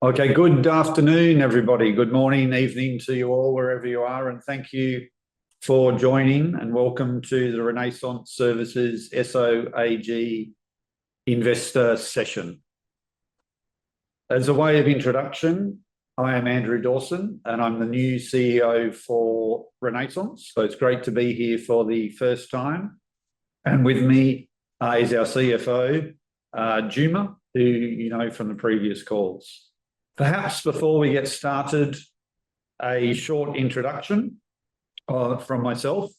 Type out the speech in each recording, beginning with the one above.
Okay, good afternoon, everybody. Good morning, evening to you all, wherever you are, and thank you for joining and welcome to the Renaissance Services SOAG Investor Session. As a way of introduction, I am Andrew Dawson and I'm the new CEO for Renaissance. So it's great to be here for the first time. And with me is our CFO, Juma, who you know from the previous calls. Perhaps before we get started, a short introduction from myself.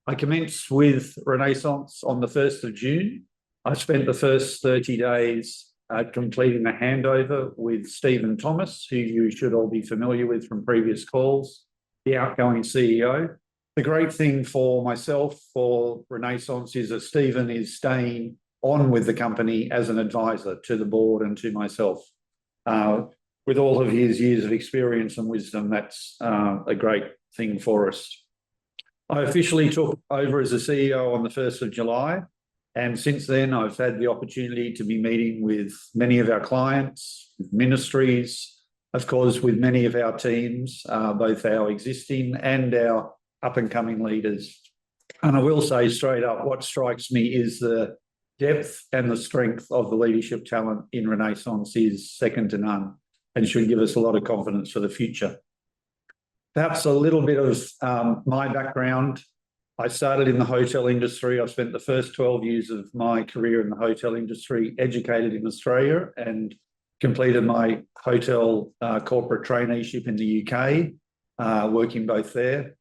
I commenced with Renaissance on the 1st of June. I spent the first 30 days completing a handover with Stephen Thomas, who you should all be familiar with from previous calls, the outgoing CEO. The great thing for myself, for Renaissance, is that Stephen is staying on with the company as an advisor to the board and to myself. With all of his years of experience and wisdom, that's a great thing for us. I officially took over as a CEO on the 1st of July, and since then I've had the opportunity to be meeting with many of our clients, with ministries, of course with many of our teams, both our existing and our up-and-coming leaders. And I will say straight up, what strikes me is the depth and the strength of the leadership talent in Renaissance is second to none, and should give us a lot of confidence for the future. Perhaps a little bit of my background. I started in the hotel industry. I spent the first 12 years of my career in the hotel industry, educated in Australia, and completed my hotel corporate traineeship in the UK, working both there.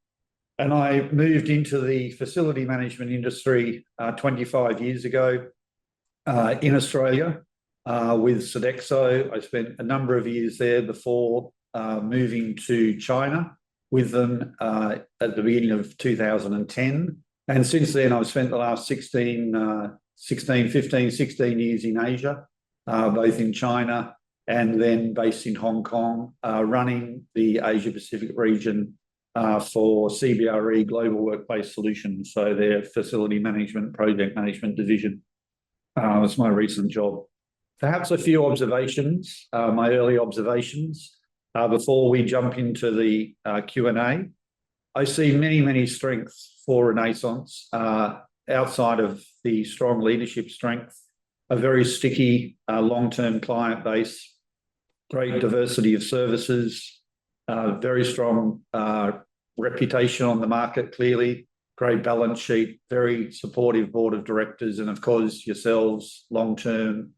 And I moved into the facility management industry 25 years ago in Australia. With Sodexo. I spent a number of years there before moving to China with them at the beginning of 2010. And since then, I've spent the last 16 years in Asia, both in China and then based in Hong Kong, running the Asia Pacific region for CBRE, Global Workplace Solutions. So their facility management, project management division. That's my recent job. Perhaps a few observations, my early observations, before we jump into the Q&A. I see many, many strengths for Renaissance outside of the strong leadership strength, a very sticky long-term client base, great diversity of services, very strong reputation on the market, clearly, great balance sheet, very supportive board of directors, and of course yourselves, long-term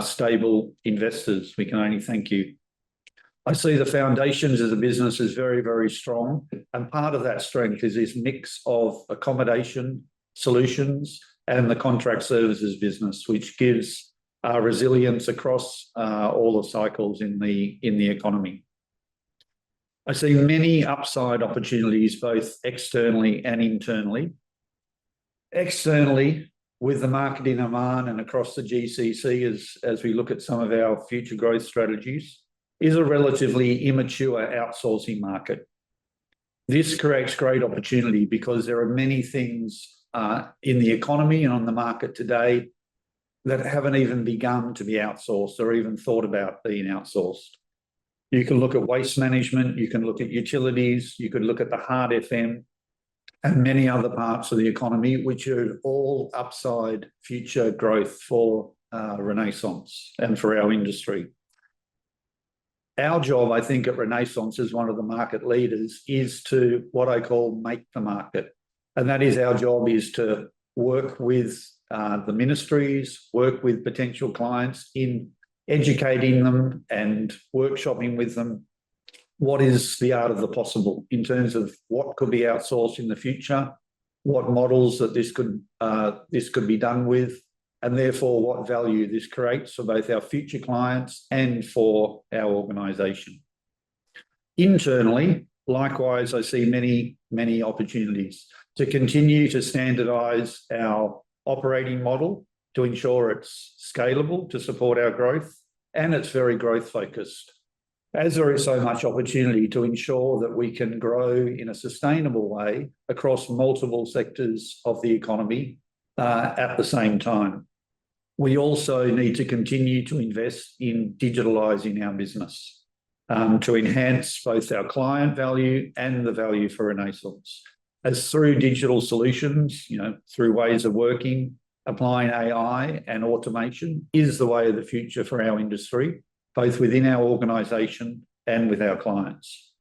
stable investors. We can only thank you. I see the foundations as a business is very, very strong, and part of that strength is this mix of accommodation solutions and the contract services business, which gives resilience across all the cycles in the economy. I see many upside opportunities, both externally and internally. Externally, with the market in Oman and across the GCC, as we look at some of our future growth strategies, is a relatively immature outsourcing market. This creates great opportunity because there are many things in the economy and on the market today that haven't even begun to be outsourced or even thought about being outsourced. You can look at waste management, you can look at utilities, you could look at the hard FM, and many other parts of the economy, which are all upside future growth for Renaissance and for our industry. Our job, I think, at Renaissance as one of the market leaders is to what I call make the market. And that is our job is to work with the ministries, work with potential clients in educating them and workshopping with them what is the art of the possible in terms of what could be outsourced in the future, what models that this could be done with, and therefore what value this creates for both our future clients and for our organisation. Internally, likewise, I see many, many opportunities to continue to standardise our operating model to ensure it's scalable to support our growth, and it's very growth focused. As there is so much opportunity to ensure that we can grow in a sustainable way across multiple sectors of the economy at the same time. We also need to continue to invest in digitalising our business. to enhance both our client value and the value for Renaissance. As through digital solutions, through ways of working, applying AI and automation is the way of the future for our industry, both within our organisation and with our clients.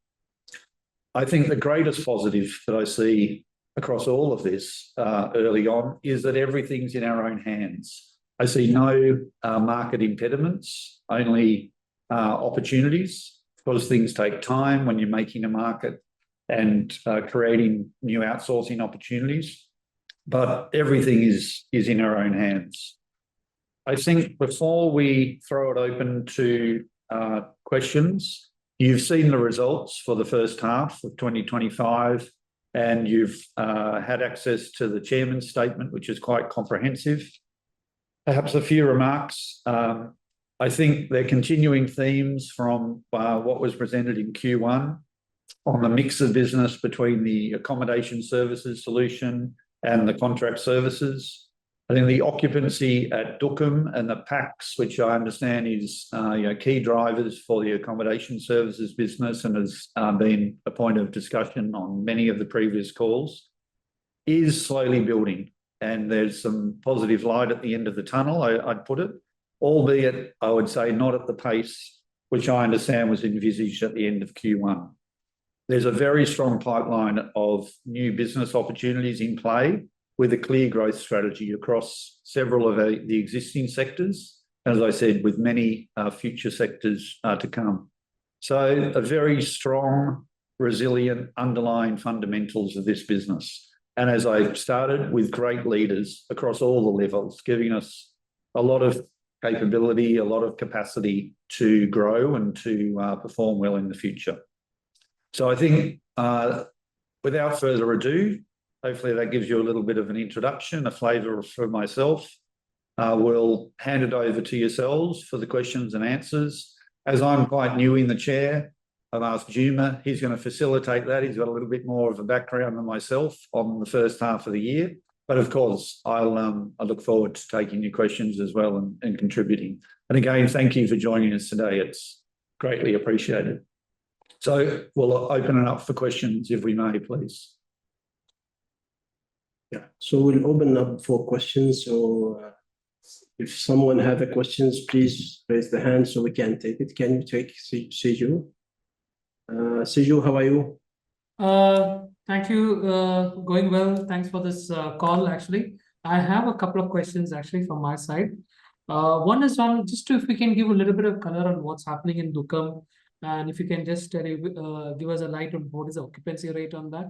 I think the greatest positive that I see across all of this early on is that everything's in our own hands. I see no market impediments, only opportunities, because things take time when you're making a market and creating new outsourcing opportunities. But everything is in our own hands. I think before we throw it open to questions, you've seen the results for the first half of 2025, and you've had access to the chairman's statement, which is quite comprehensive. Perhaps a few remarks. I think they're continuing themes from what was presented in Q1 on the mix of business between the accommodation services solution and the contract services. I think the occupancy at Dukum and the PAX, which I understand is key drivers for the accommodation services business and has been a point of discussion on many of the previous calls, is slowly building. And there's some positive light at the end of the tunnel, I'd put it, albeit I would say not at the pace which I understand was envisaged at the end of Q1. There's a very strong pipeline of new business opportunities in play with a clear growth strategy across several of the existing sectors, as I said, with many future sectors to come. So a very strong, resilient, underlying fundamentals of this business. And as I started, with great leaders across all the levels, giving us a lot of capability, a lot of capacity to grow and to perform well in the future. So I think without further ado, hopefully that gives you a little bit of an introduction, a flavour for myself. We'll hand it over to yourselves for the questions and answers. As I'm quite new in the chair, I've asked Juma, he's going to facilitate that. He's got a little bit more of a background than myself on the first half of the year. But of course, I look forward to taking your questions as well and contributing. And again, thank you for joining us today. It's greatly appreciated. So we'll open it up for questions if we may, please. Yeah, so we'll open up for questions. So if someone has a questions, please raise the hand so we can take it. Can you take Siju? Siju, how are you? Thank you. Going well. Thanks for this call, actually. I have a couple of questions, actually, from my side. One is on just if we can give a little bit of color on what's happening in Dukum, and if you can just give us a light on what is the occupancy rate on that,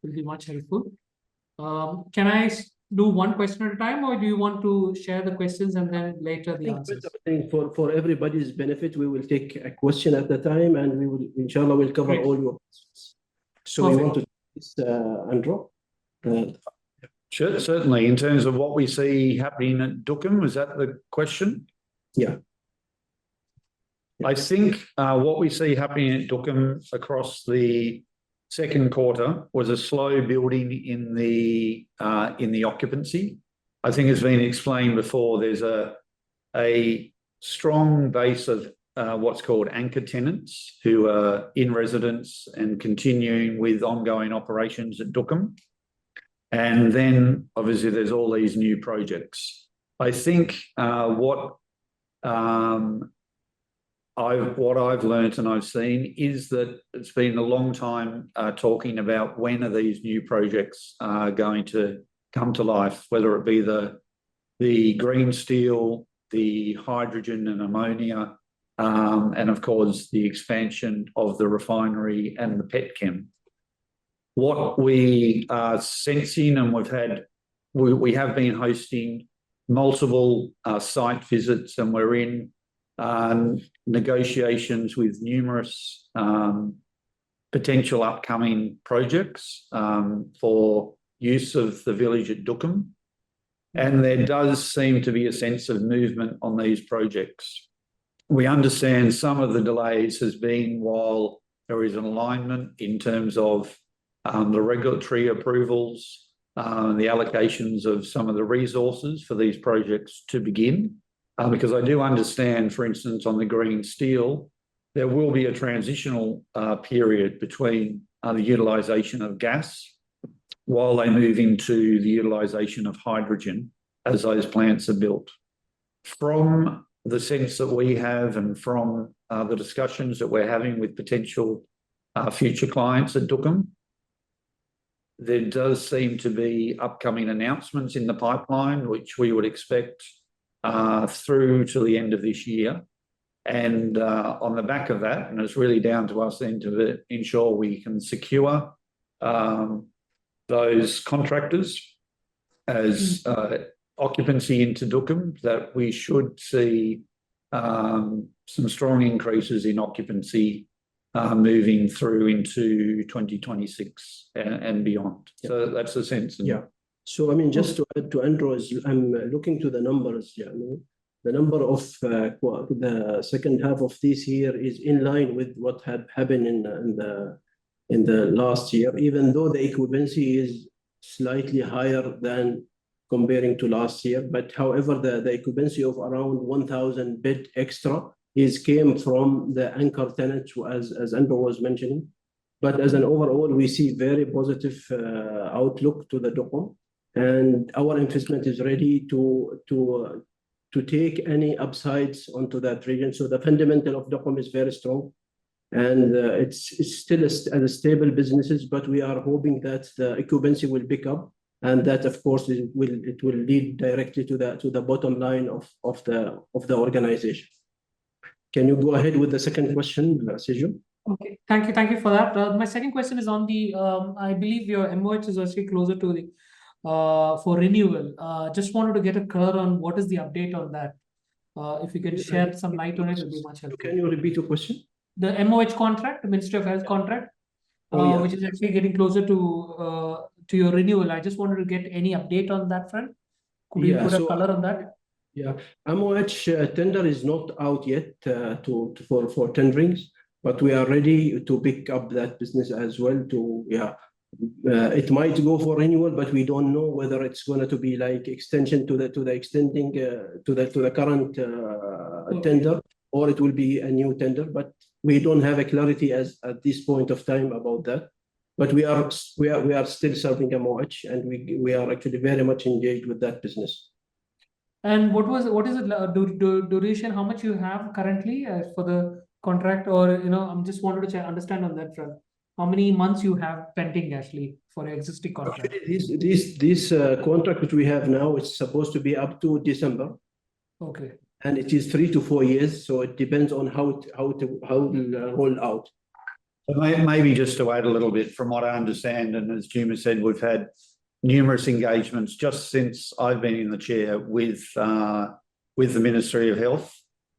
will be much helpful. Can I do one question at a time, or do you want to share the questions and then later the answers? I think for everybody's benefit, we will take a question at a time, and we will, inshallah, we'll cover all your questions. So we want to do this, Andrew? Sure, certainly. In terms of what we see happening at Dukum, is that the question? Yeah. I think what we see happening at Dukum across the second quarter was a slow building in the occupancy. I think it's been explained before, there's a strong base of what's called anchor tenants who are in residence and continuing with ongoing operations at Dukum. And then obviously there's all these new projects. I think what I've learned and I've seen is that it's been a long time talking about when are these new projects going to come to life, whether it be the green steel, the hydrogen and ammonia, and of course the expansion of the refinery and the petchem. What we are sensing, and we have been hosting multiple site visits, and we're in negotiations with numerous potential upcoming projects for use of the village at Dukum. And there does seem to be a sense of movement on these projects. We understand some of the delays has been while there is an alignment in terms of the regulatory approvals, the allocations of some of the resources for these projects to begin. Because I do understand, for instance, on the green steel, there will be a transitional period between the utilisation of gas while they move into the utilisation of hydrogen as those plants are built. From the sense that we have and from the discussions that we're having with potential future clients at Dukem, there does seem to be upcoming announcements in the pipeline, which we would expect through to the end of this year. And on the back of that, and it's really down to us then to ensure we can secure those contractors as occupancy into Dukem, that we should see some strong increases in occupancy moving through into 2026 and beyond. Yeah. So that's the sense. Yeah. So, I mean, just to add to Andrew's, I'm looking to the numbers, the number of the second half of this year is in line with what had happened in the last year, even though the equivalency is slightly higher than comparing to last year. But however, the equivalency of around 1,000 bed extra came from the anchor tenants, as Andrew was mentioning. But as an overall, we see very positive outlook to the Dukem, and our investment is ready to take any upsides onto that region. So the fundamental of Dukem is very strong, and it's still a stable businesses, but we are hoping that the occupancy will pick up, and that of course it will lead directly to the bottom line of the organization. Can you go ahead with the second question, Seju? Okay, thank you for that. My second question is on the I believe your MOH is actually closer to the for renewal. Just wanted to get a color on what is the update on that. If you can shed some light on it, it would be much helpful. Can you repeat your question? The MOH contract, the Ministry of Health contract, which is actually getting closer to your renewal. I just wanted to get any update on that front. Could you put a color on that? Yeah, MOH tender is not out yet for tenderings, but we are ready to pick up that business as well. It might go for renewal, but we don't know whether it's going to be like extension to the extending to the current tender, or it will be a new tender. But we don't have a clarity at this point of time about that. But we are still serving MOH, and we are actually very much engaged with that business. And what is the duration? How much you have currently for the contract, or I'm just wanted to understand on that front. How many months you have pending actually for your existing contract? Actually, this contract which we have now is supposed to be up to December. Okay. And it is 3 to 4 years, so it depends on how it will roll out. Maybe just to add a little bit, from what I understand, and as Juma said, we've had numerous engagements just since I've been in the chair with the Ministry of Health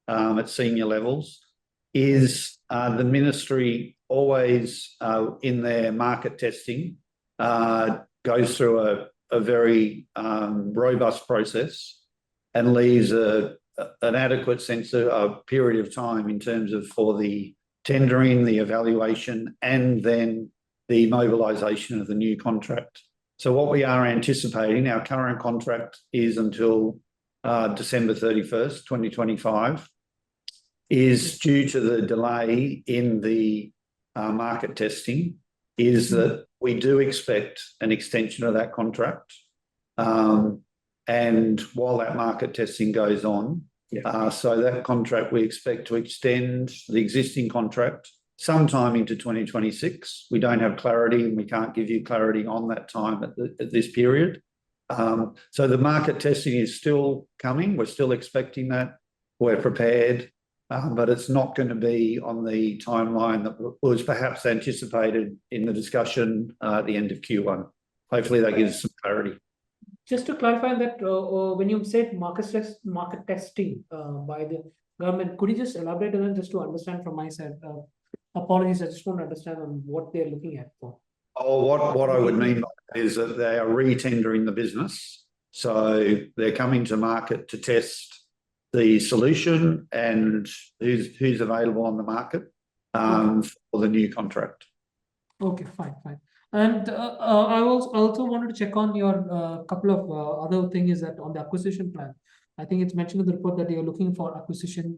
at senior levels. Is the ministry always in their market testing goes through a very robust process and leaves an adequate sense of a period of time in terms of for the tendering, the evaluation, and then the mobilisation of the new contract. So what we are anticipating, our current contract is until December 31st, 2025, is due to the delay in the market testing, is that we do expect an extension of that contract. And while that market testing goes on, so that contract we expect to extend the existing contract sometime into 2026. We don't have clarity, and we can't give you clarity on that time at this period. So the market testing is still coming. We're still expecting that. We're prepared, but it's not going to be on the timeline that was perhaps anticipated in the discussion at the end of Q1. Hopefully that gives some clarity. Just to clarify that, when you said market testing by the government, could you just elaborate on that just to understand from my side? Apologies, I just want to understand on what they're looking at for. Oh, what I would mean by that is that they are re-tendering the business. So they're coming to market to test the solution and who's available on the market for the new contract. Okay, fine. And I also wanted to check on your couple of other things, is that on the acquisition plan. I think it's mentioned in the report that you're looking for acquisition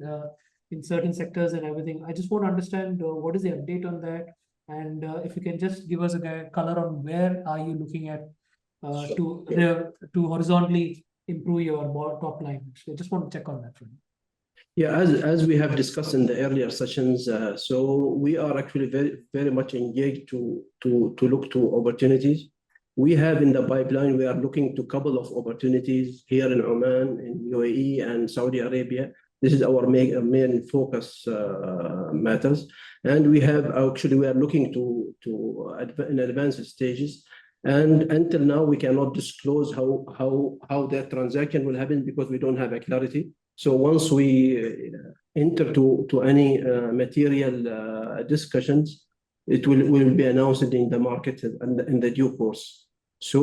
in certain sectors and everything. I just want to understand what is the update on that, and if you can just give us a color on where are you looking at to horizontally improve your top line. So I just want to check on that. Yeah, as we have discussed in the earlier sessions, so we are actually very much engaged to look to opportunities. We have in the pipeline, we are looking to a couple of opportunities here in Oman, in UAE, and Saudi Arabia. This is our main focus matters, and we are looking in advanced stages. And until now, we cannot disclose how that transaction will happen because we don't have a clarity. So once we enter to any material discussions, it will be announced in the market in the due course. So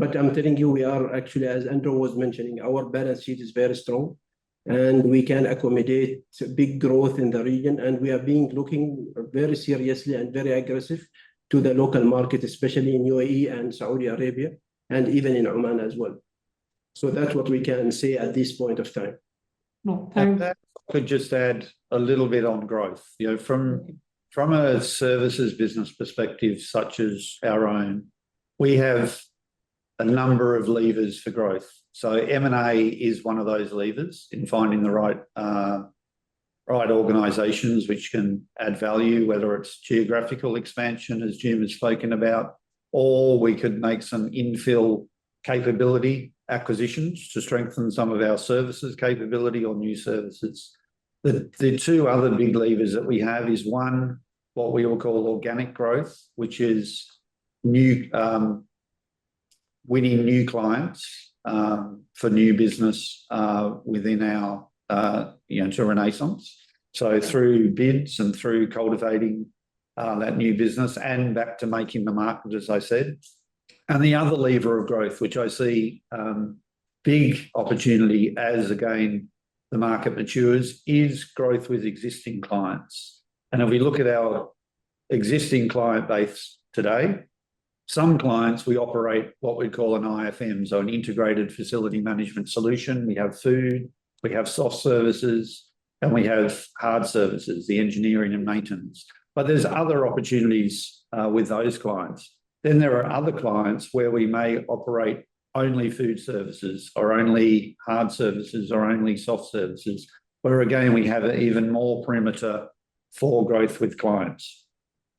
but I'm telling you, we are actually, as Andrew was mentioning, our balance sheet is very strong, and we can accommodate big growth in the region. And we are looking very seriously and very aggressive to the local market, especially in UAE and Saudi Arabia, and even in Oman as well. So that's what we can say at this point of time. No, thanks. I could just add a little bit on growth. You know, from a services business perspective, such as our own, we have a number of levers for growth. So M&A is one of those levers in finding the right organisations which can add value, whether it's geographical expansion, as Jim has spoken about, or we could make some infill capability acquisitions to strengthen some of our services capability or new services. The two other big levers that we have is one, what we will call organic growth, which is winning new clients for new business within our to Renaissance. So through bids and through cultivating that new business and back to making the market, as I said. And the other lever of growth, which I see big opportunity as, again, the market matures, is growth with existing clients. And if we look at our existing client base today, some clients, we operate what we call an IFM, so an integrated facility management solution. We have food, we have soft services, and we have hard services, the engineering and maintenance. But there's other opportunities with those clients. Then there are other clients where we may operate only food services or only hard services or only soft services, where again, we have even more perimeter for growth with clients.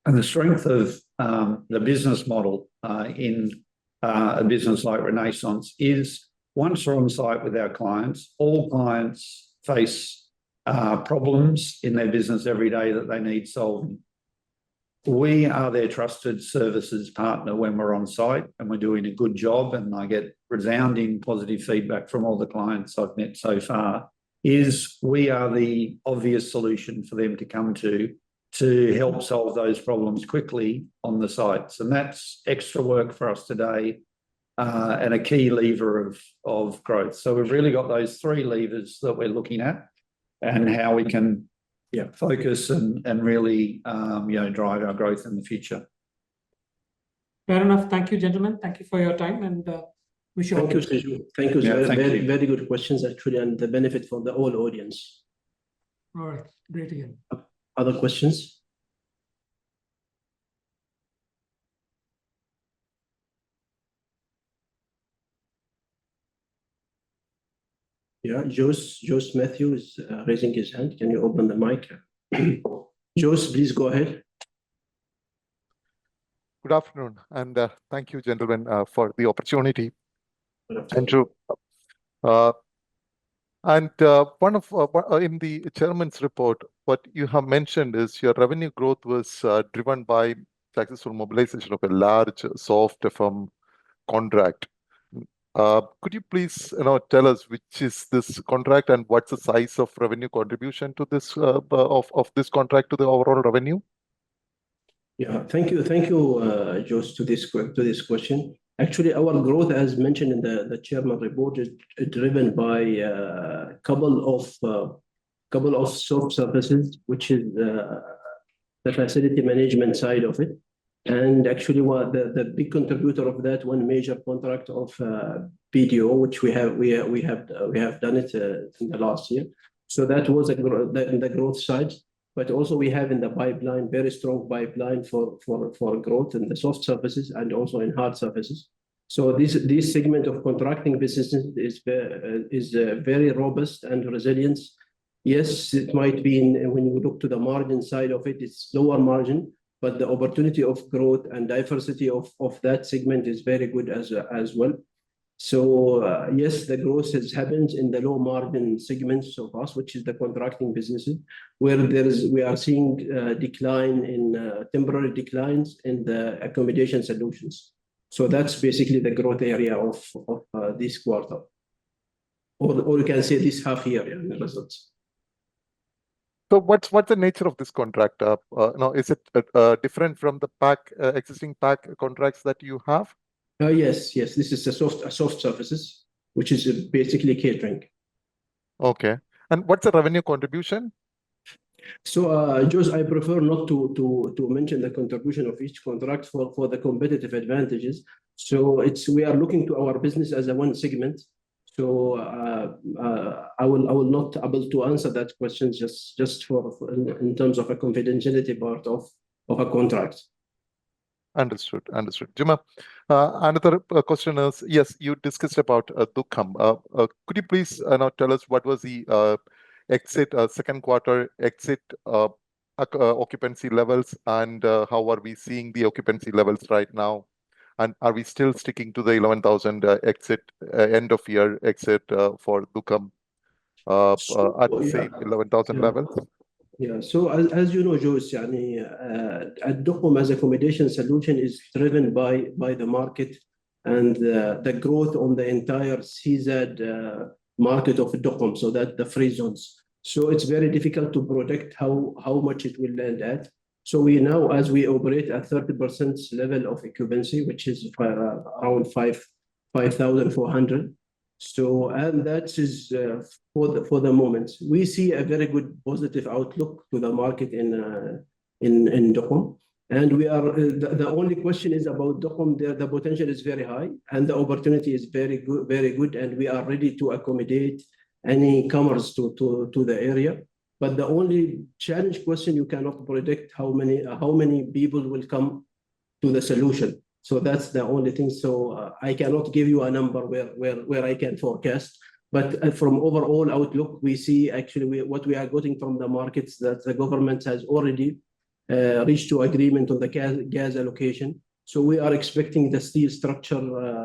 And the strength of the business model in a business like Renaissance is once we're on site with our clients, all clients face problems in their business every day that they need solving. We are their trusted services partner when we're on site and we're doing a good job, and I get resounding positive feedback from all the clients I've met so far, is we are the obvious solution for them to come to help solve those problems quickly on the sites. And that's extra work for us today and a key lever of growth. So we've really got those three levers that we're looking at and how we can focus and really drive our growth in the future. Fair enough. Thank you, gentlemen. Thank you for your time, and wish you all. Thank you, Siju. Thank you. Very good questions, actually, and the benefit for the whole audience. All right. Great again. Other questions? Yeah, Jose Matthew is raising his hand. Can you open the mic? Jose, please go ahead. Good afternoon, and thank you, gentlemen, for the opportunity. Andrew, and one of in the chairman's report, what you have mentioned is your revenue growth was driven by successful mobilization of a large soft FM contract. Could you please tell us which is this contract and what's the size of revenue contribution to this of this contract to the overall revenue? Yeah, thank you, Jose, to this question. Actually, our growth, as mentioned in the chairman report, is driven by a couple of soft services, which is the facility management side of it. And actually, what the big contributor of that one major contract of BDO, which we have done it in the last year. So that was the growth side. But also we have in the pipeline, very strong pipeline for growth in the soft surfaces and also in hard surfaces. So this segment of contracting businesses is very robust and resilient. Yes, it might be when you look to the margin side of it, it's lower margin, but the opportunity of growth and diversity of that segment is very good as well. So yes, the growth has happened in the low margin segments of us, which is the contracting businesses, where we are seeing decline in temporary declines in the accommodation solutions. So that's basically the growth area of this quarter, or you can say this half year in the results. So what's the nature of this contract? Now, is it different from the existing pack contracts that you have? Yes. This is a soft surfaces, which is basically catering. Okay. And what's the revenue contribution? So, Jose, I prefer not to mention the contribution of each contract for the competitive advantages. So we are looking to our business as a one segment. So I will not able to answer that question just for in terms of a confidentiality part of a contract. Understood. Juma, another question is, yes, you discussed about Dukham. Could you please now tell us what was the second quarter exit occupancy levels, and how are we seeing the occupancy levels right now? And are we still sticking to the 11,000 end of year exit for Dukham at the same 11,000 levels? Yeah. So as you know, Jose, at Dukham as accommodation solution is driven by the market and the growth on the entire CZ market of Dukham, so that the free zones. So it's very difficult to predict how much it will land at. So we now, as we operate at 30% level of occupancy, which is around 5,400. So, and that is for the moment. We see a very good positive outlook to the market in Dukham. And we are the only question is about Dukham. The potential is very high, and the opportunity is very good, and we are ready to accommodate any comers to the area. But the only challenge question, you cannot predict how many people will come to the solution. So that's the only thing. So I cannot give you a number where I can forecast. But from overall outlook, we see actually what we are getting from the markets, that the government has already reached to agreement on the gas allocation. So we are expecting the steel structure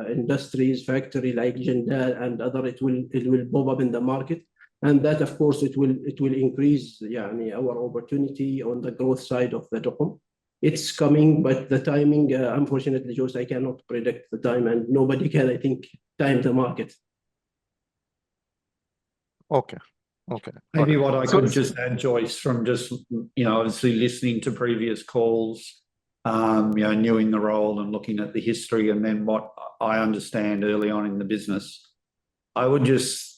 industries, factory like Jindal and other, it will pop up in the market. And that, of course, it will increase our opportunity on the growth side of the Dukham. It's coming, but the timing, unfortunately, Jose, I cannot predict the time, and nobody can, I think, time the market. Okay. Maybe what I could just add, Joyce, from just, obviously listening to previous calls, knowing the role and looking at the history, and then what I understand early on in the business, I would just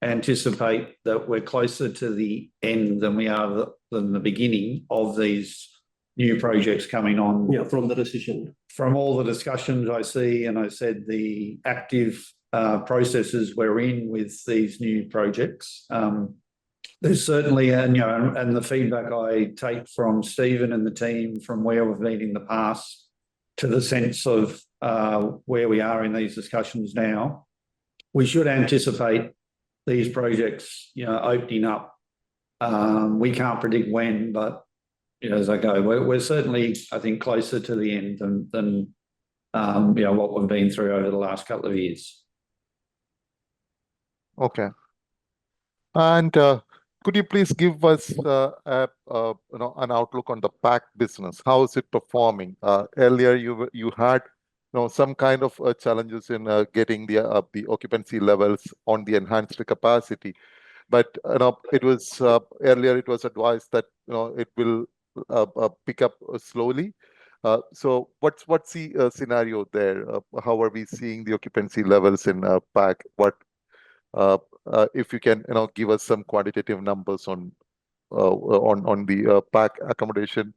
anticipate that we're closer to the end than we are than the beginning of these new projects coming on. Yeah, from the decision. From all the discussions I see, and I said the active processes we're in with these new projects, there's certainly, and the feedback I take from Stephen and the team from where we've been in the past to the sense of where we are in these discussions now, we should anticipate these projects, opening up. We can't predict when, but as I go, we're certainly, I think, closer to the end than what we've been through over the last couple of years. Okay. And could you please give us an outlook on the pack business? How is it performing? Earlier, you had some kind of challenges in getting the occupancy levels on the enhanced capacity, but it was earlier it was advised that it will pick up slowly. So what's the scenario there? How are we seeing the occupancy levels in pack? If you can give us some quantitative numbers on the pack accommodation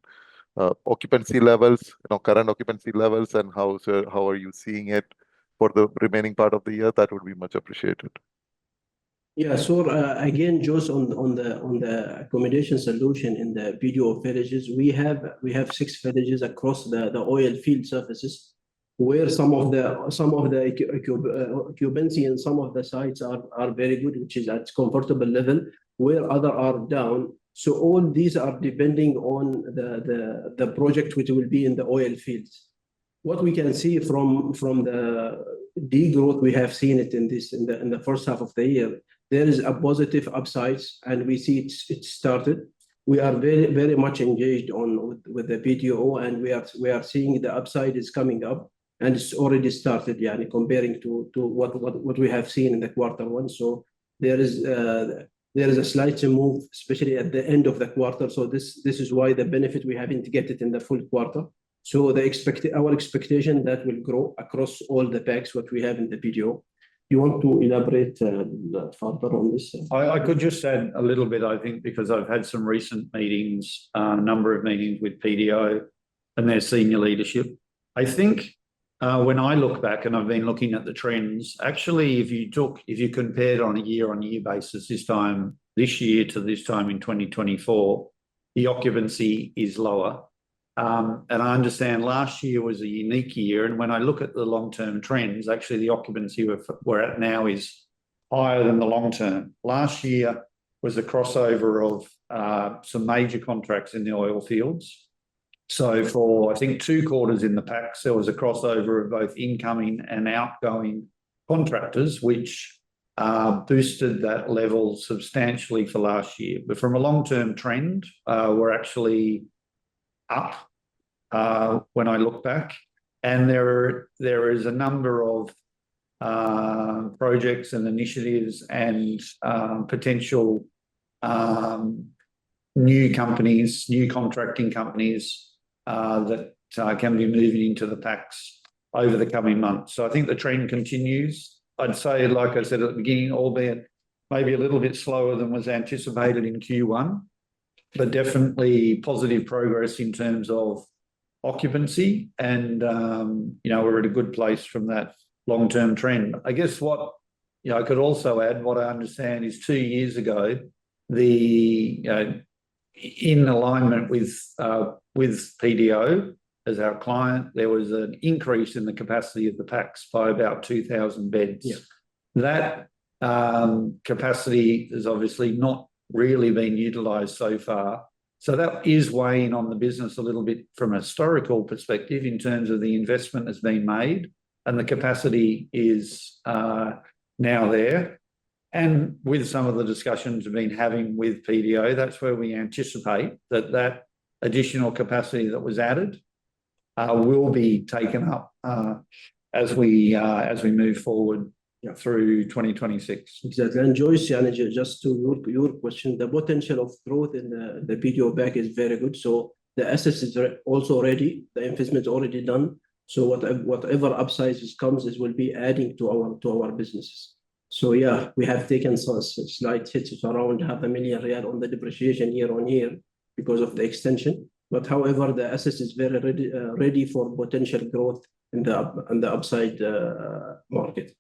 occupancy levels, current occupancy levels, and how are you seeing it for the remaining part of the year? That would be much appreciated. Yeah, so again, Josh, on the accommodation solution in the PDO villages, we have 6 villages across the oil field surfaces, where some of the occupancy in some of the sites are very good, which is at comfortable level, where other are down. So all these are depending on the project which will be in the oil fields. What we can see from the degrowth we have seen it in the first half of the year, there is a positive upsides, and we see it started. We are very much engaged with the PTO, and we are seeing the upside is coming up, and it's already started. Yeah, comparing to what we have seen in the quarter 1. So there is a slight move, especially at the end of the quarter. So this is why the benefit we haven't get it in the full quarter. So our expectation that will grow across all the packs what we have in the PTO. You want to elaborate further on this? I could just add a little bit, I think, because I've had some recent meetings, a number of meetings with PDO and their senior leadership. I think when I look back, and I've been looking at the trends, actually, if you compared on a year-on-year basis this year to this time in 2024, the occupancy is lower. And I understand last year was a unique year. And when I look at the long-term trends, actually the occupancy we're at now is higher than the long-term. Last year was a crossover of some major contracts in the oil fields. So for, I think, 2 quarters in the packs, there was a crossover of both incoming and outgoing contractors, which boosted that level substantially for last year. But from a long-term trend, we're actually up when I look back, and there is a number of projects and initiatives and potential new companies, new contracting companies that can be moving into the packs over the coming months. So I think the trend continues. I'd say, like I said at the beginning, albeit maybe a little bit slower than was anticipated in Q1, but definitely positive progress in terms of occupancy, and we're at a good place from that long-term trend. I guess what I could also add, what I understand is 2 years ago, in alignment with PDO as our client, there was an increase in the capacity of the packs by about 2,000 beds. Yeah. That capacity has obviously not really been utilised so far. So that is weighing on the business a little bit from a historical perspective in terms of the investment that's been made, and the capacity is now there. And with some of the discussions we've been having with PDO, that's where we anticipate that additional capacity that was added will be taken up as we move forward through 2026. Exactly. And Joyce, just to your question, the potential of growth in the PTO back is very good. So the assets is also ready, the investment is already done. So whatever upsides comes, it will be adding to our businesses. So yeah, we have taken some slight hits around $500,000 riyal on the depreciation year-on-year because of the extension. But however, the assets is very ready for potential growth in the upside market.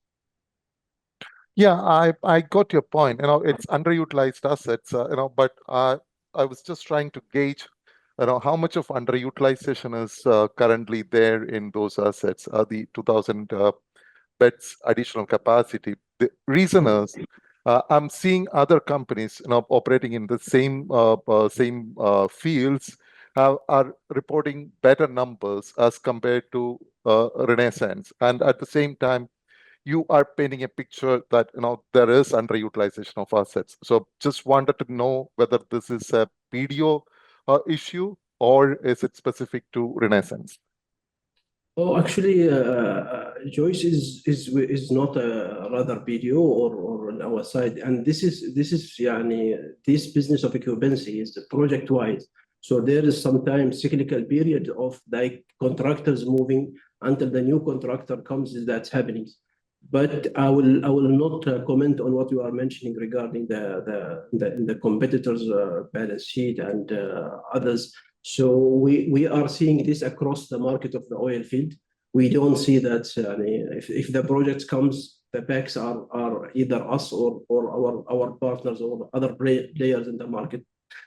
Yeah, I got your point. It's underutilized assets, but I was just trying to gauge, how much of underutilization is currently there in those assets, the 2,000 beds additional capacity. The reason is I'm seeing other companies, operating in the same fields are reporting better numbers as compared to Renaissance, and at the same time, you are painting a picture that there is underutilization of assets. So just wanted to know whether this is a PDO issue or is it specific to Renaissance? Oh, actually, Joyce is not rather PDO or on our side, and this is this business of occupancy is project-wise. So there is sometimes cyclical period of like contractors moving until the new contractor comes. That's happening. But I will not comment on what you are mentioning regarding the competitors' balance sheet and others. So we are seeing this across the market of the oil field. We don't see that if the project comes, the backs are either us or our partners or other players in the market.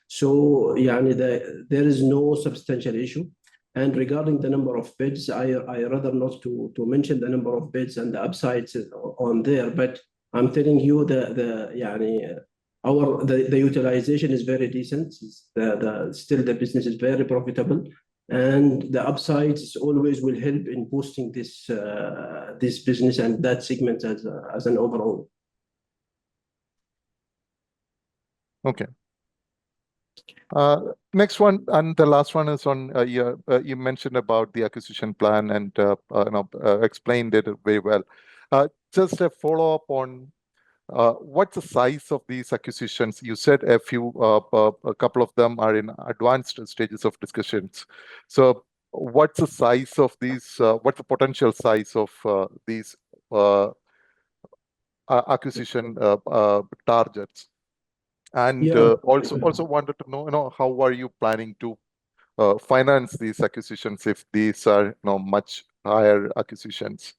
So يعني there is no substantial issue. And regarding the number of bids, I rather not to mention the number of bids and the upsides on there, but I'm telling you the يعني the utilization is very decent. Still the business is very profitable, and the upsides always will help in boosting this business and that segment as an overall. Okay. Next one, and the last one is on you mentioned about the acquisition plan and explained it very well. Just a follow up on what's the size of these acquisitions? You said a couple of them are in advanced stages of discussions. So what's the size of these? What's the potential size of these acquisition targets? And Yeah. also wanted to know, how are you planning to finance these acquisitions if these are much higher acquisitions?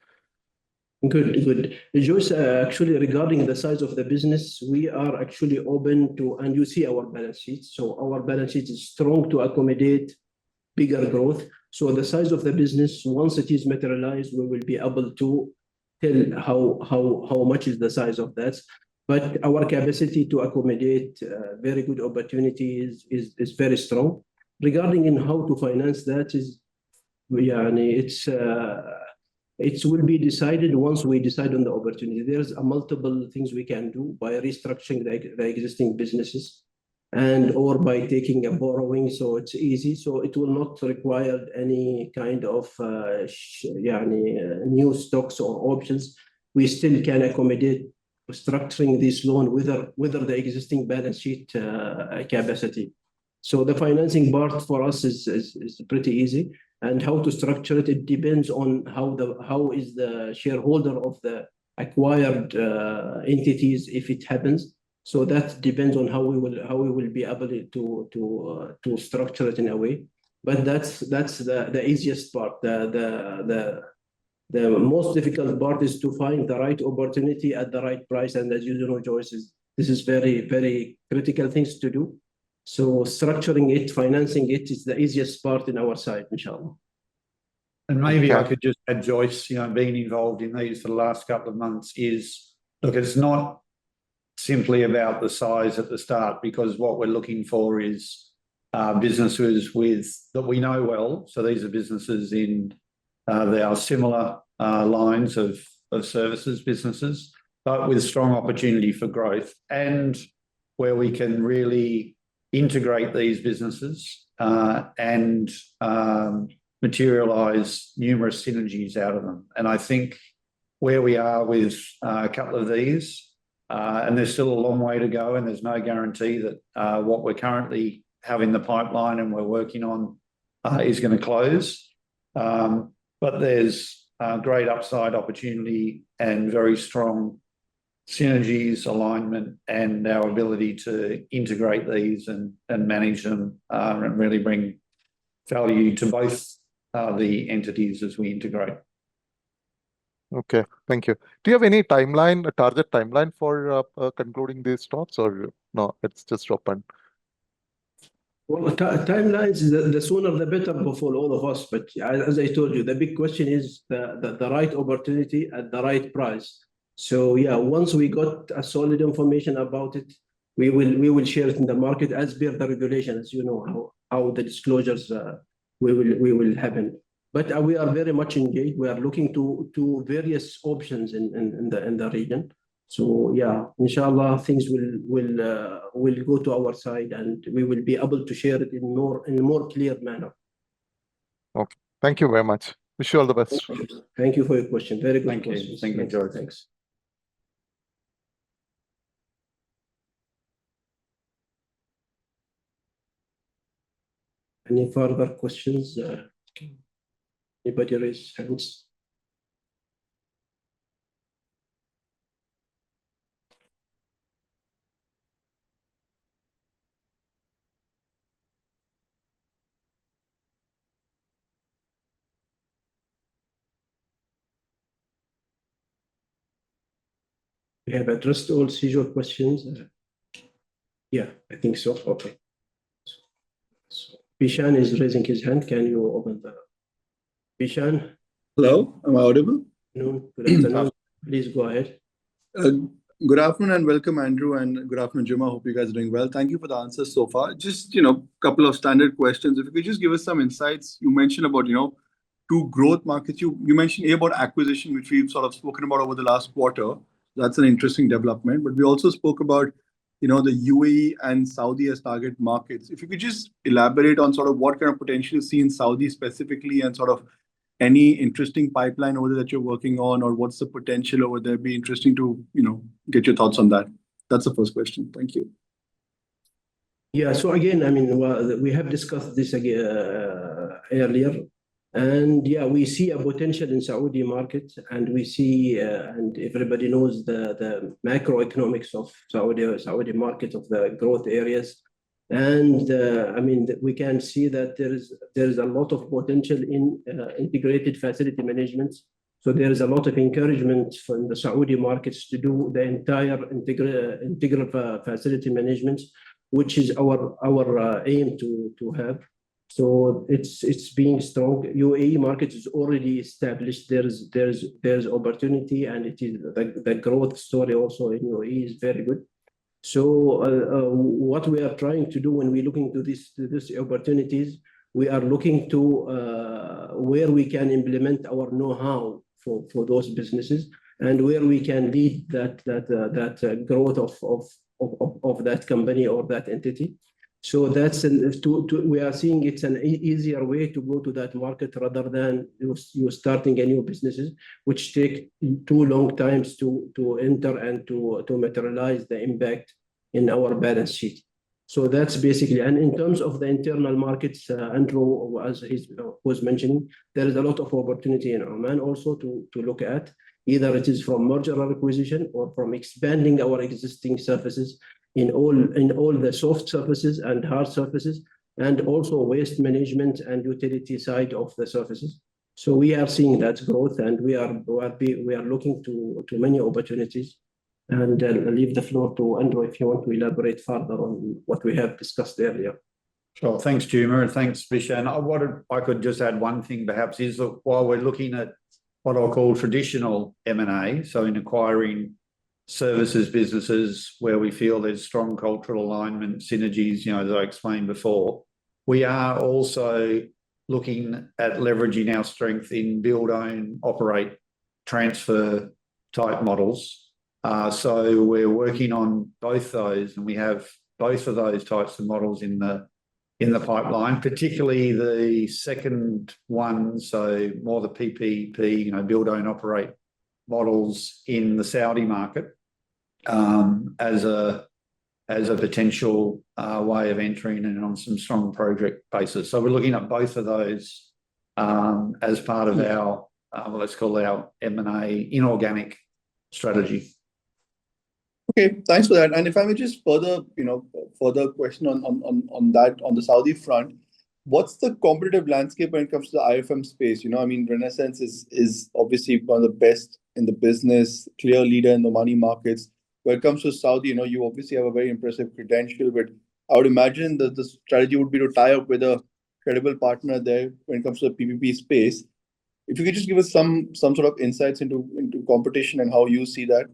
Good. Joyce, actually, regarding the size of the business, we are actually open to, and you see our balance sheet. So our balance sheet is strong to accommodate bigger growth. So the size of the business, once it is materialized, we will be able to tell how much is the size of that. But our capacity to accommodate very good opportunities is very strong. Regarding in how to finance that is, it will be decided once we decide on the opportunity. There's multiple things we can do by restructuring the existing businesses and or by taking a borrowing, so it's easy. So it will not require any kind of new stocks or options. We still can accommodate structuring this loan whether the existing balance sheet capacity. So the financing part for us is pretty easy. And how to structure it, it depends on how is the shareholder of the acquired entities if it happens. So that depends on how we will be able to structure it in a way. But that's the easiest part. The most difficult part is to find the right opportunity at the right price. And as you know, Joyce, this is very, very critical things to do. So structuring it, financing it is the easiest part in our side, inshallah. And maybe I could just add, Joyce, being involved in these for the last couple of months is, look, it's not simply about the size at the start, because what we're looking for is businesses that we know well. So these are businesses in our similar lines of services businesses, but with strong opportunity for growth, and where we can really integrate these businesses and materialize numerous synergies out of them. And I think where we are with a couple of these, and there's still a long way to go, and there's no guarantee that what we currently have in the pipeline and we're working on is going to close. But there's great upside opportunity and very strong synergies, alignment, and our ability to integrate these and manage them and really bring value to both the entities as we integrate. Okay, thank you. Do you have any timeline, a target timeline for concluding these talks, or no, it's just open? Well, timelines, the sooner the better for all of us. But as I told you, the big question is the right opportunity at the right price. So yeah, once we got a solid information about it, we will share it in the market as per the regulation, as you know how the disclosures will happen. But we are very much engaged. We are looking to various options in the region. So yeah, inshallah, things will go to our side, and we will be able to share it in a more clear manner. Okay, thank you very much. Wish you all the best. Thank you for your question. Very good question. Thank you, George. Thanks. Any further questions? Anybody raise hands? We have addressed all Sejo questions. Yeah, I think so. Okay. So Bishan is raising his hand. Can you open the Bishan? Hello, am I audible? Good afternoon. Please go ahead. Good afternoon and welcome, Andrew, and good afternoon, Juma. Hope you guys are doing well. Thank you for the answers so far. Just, couple of standard questions. If you could just give us some insights. You mentioned about, two growth markets. You mentioned about acquisition, which we've sort of spoken about over the last quarter. That's an interesting development. But we also spoke about, the UAE and Saudi as target markets. If you could just elaborate on sort of what kind of potential you see in Saudi specifically and sort of any interesting pipeline over there that you're working on, or what's the potential over there? Be interesting to, get your thoughts on that. That's the first question. Thank you. Yeah, so again, I mean, we have discussed this earlier, and yeah, we see a potential in Saudi market, and we see, and everybody knows the macroeconomics of Saudi market, of the growth areas. And I mean, we can see that there is a lot of potential in integrated facility management. So there is a lot of encouragement from the Saudi markets to do the entire integral facility management, which is our aim to have. So it's being strong. UAE market is already established. There's opportunity, and it is the growth story also in UAE is very good. So what we are trying to do when we're looking to these opportunities, we are looking to where we can implement our know-how for those businesses, and where we can lead that growth of that company or that entity. So that's we are seeing it's an easier way to go to that market rather than you starting a new businesses, which take too long times to enter and to materialize the impact in our balance sheet. So that's basically, and in terms of the internal markets, Andrew, as he was mentioning, there is a lot of opportunity in Oman also to look at. Either it is from merger or acquisition, or from expanding our existing services in all the soft surfaces and hard surfaces, and also waste management and utility side of the surfaces. So we are seeing that growth, and we are looking to many opportunities. And I'll leave the floor to Andrew if you want to elaborate further on what we have discussed earlier. Sure. Thanks, Juma, and thanks, Bishan. I could just add one thing perhaps is that while we're looking at what I'll call traditional M&A, so in acquiring services businesses where we feel there's strong cultural alignment, synergies, as I explained before, we are also looking at leveraging our strength in build, own, operate, transfer type models. So we're working on both those, and we have both of those types of models in the pipeline, particularly the second one, so more the PPP, build, own, operate models in the Saudi market as a potential way of entering and on some strong project basis. So we're looking at both of those as part of our let's call our M&A inorganic strategy. Okay, thanks for that. And if I may just further question on that, on the Saudi front, what's the competitive landscape when it comes to the IFM space? I mean, Renaissance is obviously one of the best in the business, clear leader in the money markets. When it comes to Saudi, you obviously have a very impressive credential, but I would imagine that the strategy would be to tie up with a credible partner there when it comes to the PPP space. If you could just give us some sort of insights into competition and how you see that.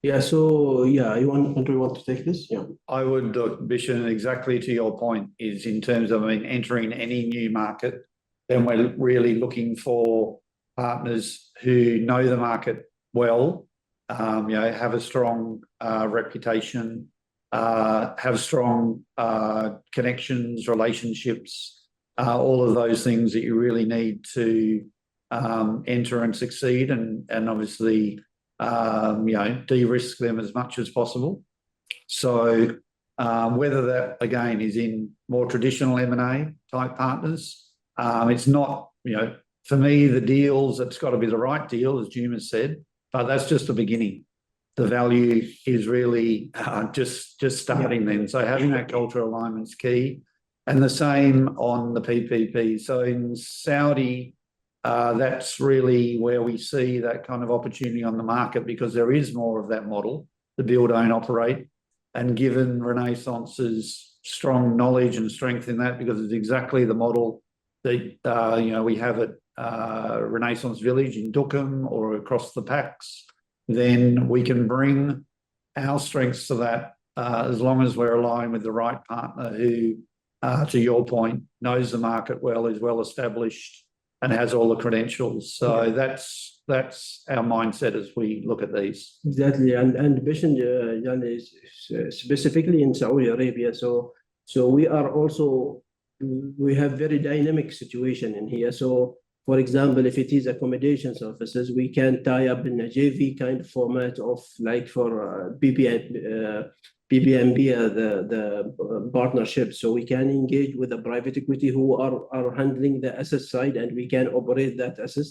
Yeah, so yeah, Andrew, you want to take this? Yeah. I would, Bishan, exactly to your point, is in terms of entering any new market, then we're really looking for partners who know the market well, have a strong reputation, have strong connections, relationships, all of those things that you really need to enter and succeed, and obviously de-risk them as much as possible. So whether that again is in more traditional M&A type partners, it's not, for me, the deals, it's got to be the right deal, as Juma said, but that's just the beginning. The value is really just starting then. So having that cultural alignment is key, and the same on the PPP. So in Saudi, that's really where we see that kind of opportunity on the market, because there is more of that model, the build, own, operate. And given Renaissance's strong knowledge and strength in that, because it's exactly the model that we have at Renaissance Village in Dookham or across the packs, then we can bring our strengths to that, as long as we're aligned with the right partner who, to your point, knows the market well, is well established, and has all the credentials. So that's our mindset as we look at these. Exactly, and Bishan, Jan, is specifically in Saudi Arabia. So we are also, we have very dynamic situation in here. So for example, if it is accommodation services, we can tie up in a JV kind of format of like for BBNB, the partnership. So we can engage with a private equity who are handling the asset side, and we can operate that asset.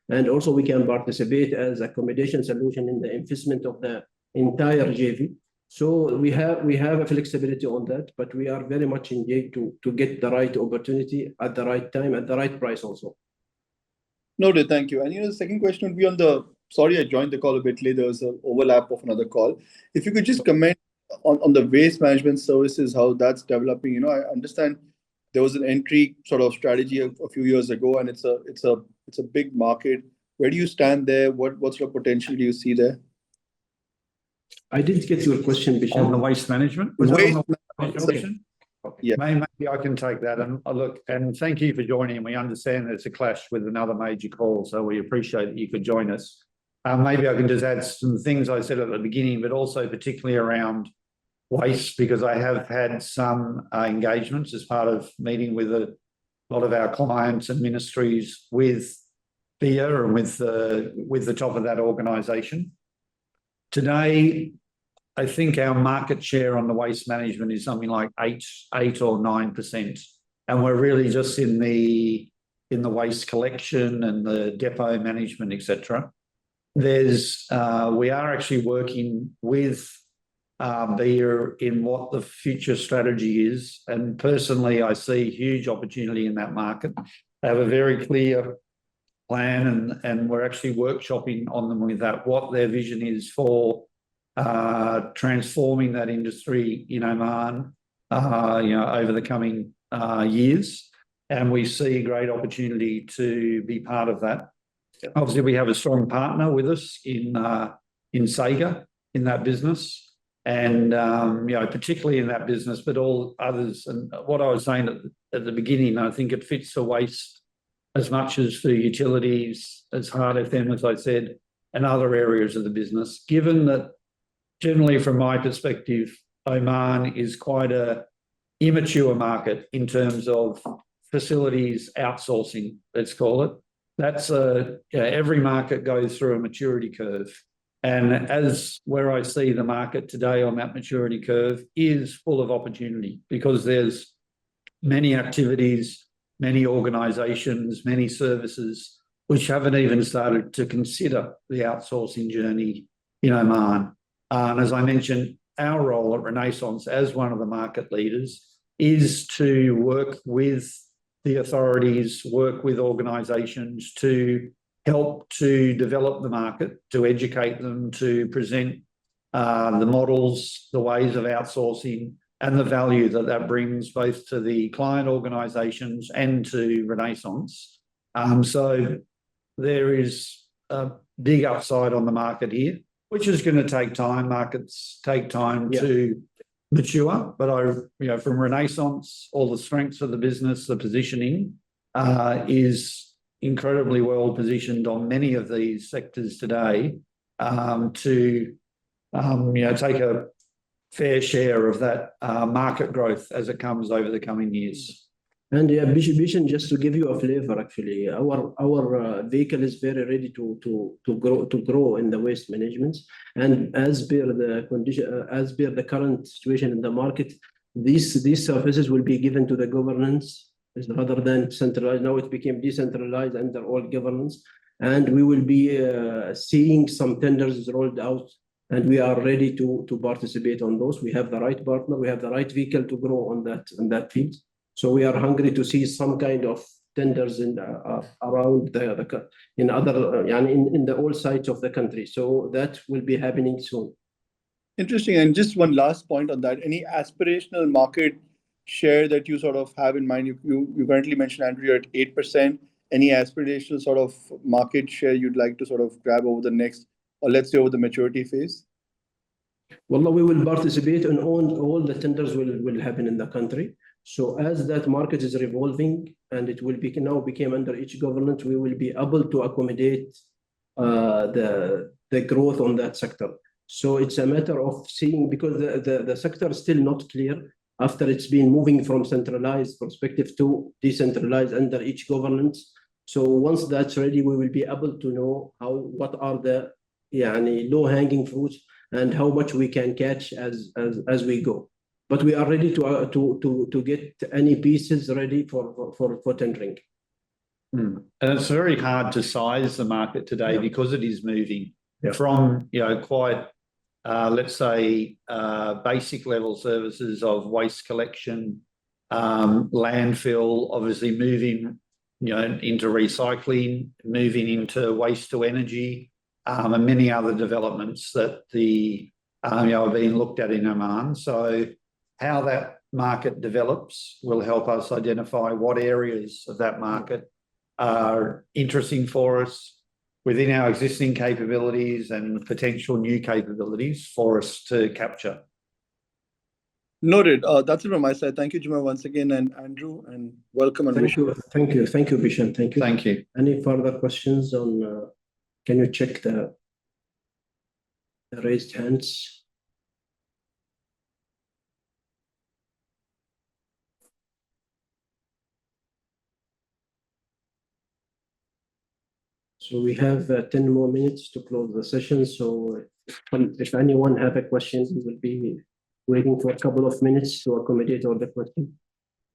And also we can participate as accommodation solution in the investment of the entire JV. So we have a flexibility on that, but we are very much engaged to get the right opportunity at the right time, at the right price also. Noted, thank you. And the second question would be on the, sorry, I joined the call a bit late. There was an overlap of another call. If you could just comment on the waste management services, how that's developing. I understand there was an entry sort of strategy a few years ago, and it's a big market. Where do you stand there? What sort of potential do you see there? I didn't get your question, Bishan. On the waste management? Waste Management? Yeah. Maybe I can take that. And look, and thank you for joining. We understand that it's a clash with another major call, so we appreciate that you could join us. Maybe I can just add some things I said at the beginning, but also particularly around waste, because I have had some engagements as part of meeting with a lot of our clients and ministries with BIA and with the top of that organisation. Today, I think our market share on the waste management is something like 8 or 9%, and we're really just in the waste collection and the depot management, etc. We are actually working with BIA in what the future strategy is, and personally, I see huge opportunity in that market. They have a very clear plan, and we're actually workshopping on them with that, what their vision is for transforming that industry in Oman, over the coming years, and we see great opportunity to be part of that. Obviously, we have a strong partner with us in Sega in that business, and particularly in that business, but all others. And what I was saying at the beginning, I think it fits for waste as much as for utilities, as hard FM, as I said, and other areas of the business, given that generally, from my perspective, Oman is quite an immature market in terms of facilities outsourcing, let's call it. That's every market goes through a maturity curve. And as where I see the market today on that maturity curve is full of opportunity, because there's many activities, many organisations, many services which haven't even started to consider the outsourcing journey in Oman. And as I mentioned, our role at Renaissance as one of the market leaders is to work with the authorities, work with organisations to help to develop the market, to educate them, to present the models, the ways of outsourcing, and the value that brings both to the client organisations and to Renaissance. So there is a big upside on the market here, which is going to take time. Markets take time to mature, but from Renaissance, all the strengths of the business, the positioning is incredibly well positioned on many of these sectors today to take a fair share of that market growth as it comes over the coming years. And Bishan, just to give you a flavor, actually, our vehicle is very ready to grow in the waste management. And as per the condition, as per the current situation in the market, these services will be given to the governance rather than centralized. Now it became decentralized under all governance, and we will be seeing some tenders rolled out, and we are ready to participate on those. We have the right partner, we have the right vehicle to grow on that field. So we are hungry to see some kind of tenders in around in other in the all sides of the country. So that will be happening soon. Interesting. And just one last point on that. Any aspirational market share that you sort of have in mind? You currently mentioned, Andrew, you're at 8%. Any aspirational sort of market share you'd like to sort of grab over the next, or let's say over the maturity phase? Well, we will participate in all the tenders will happen in the country. So as that market is revolving and it will be now became under each government, we will be able to accommodate the growth on that sector. So it's a matter of seeing, because the sector is still not clear after it's been moving from centralized perspective to decentralized under each government. So once that's ready, we will be able to know what are the low-hanging fruits and how much we can catch as we go. But we are ready to get any pieces ready for tendering. And it's very hard to size the market today because it is moving from quite let's say basic level services of waste collection, landfill, obviously moving into recycling, moving into waste to energy, and many other developments that are being looked at in Oman. So how that market develops will help us identify what areas of that market are interesting for us within our existing capabilities and potential new capabilities for us to capture. Noted. That's it from my side. Thank you, Juma, once again, and Andrew, and welcome. And thank you, Bishan. Thank you. Thank you. Any further questions on? Can you check the raised hands? So we have 10 more minutes to close the session. So if anyone have a question, we will be waiting for a couple of minutes to accommodate all the questions.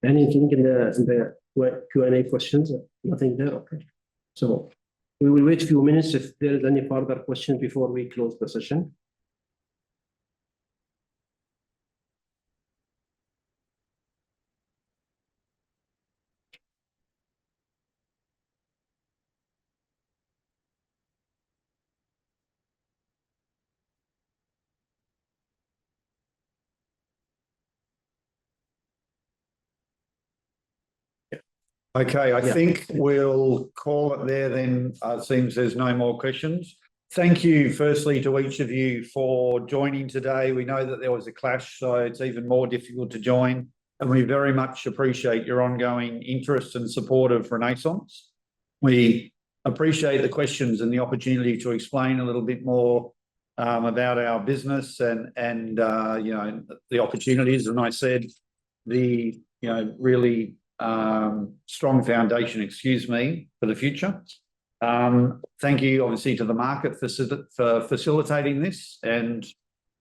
Anything in the Q&A questions? Nothing there? Okay. So we will wait a few minutes if there is any further question before we close the session. Okay, I think we'll call it there then. It seems there's no more questions. Thank you, firstly, to each of you for joining today. We know that there was a clash, so it's even more difficult to join. And we very much appreciate your ongoing interest and support of Renaissance. We appreciate the questions and the opportunity to explain a little bit more about our business and the opportunities. And I said the really strong foundation, for the future. Thank you, obviously, to the market for facilitating this, and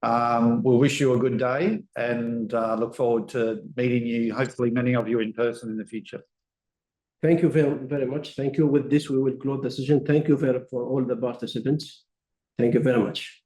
we'll wish you a good day and look forward to meeting you, hopefully many of you in person in the future. Thank you very much. Thank you. With this, we will close the session. Thank you for all the participants. Thank you very much.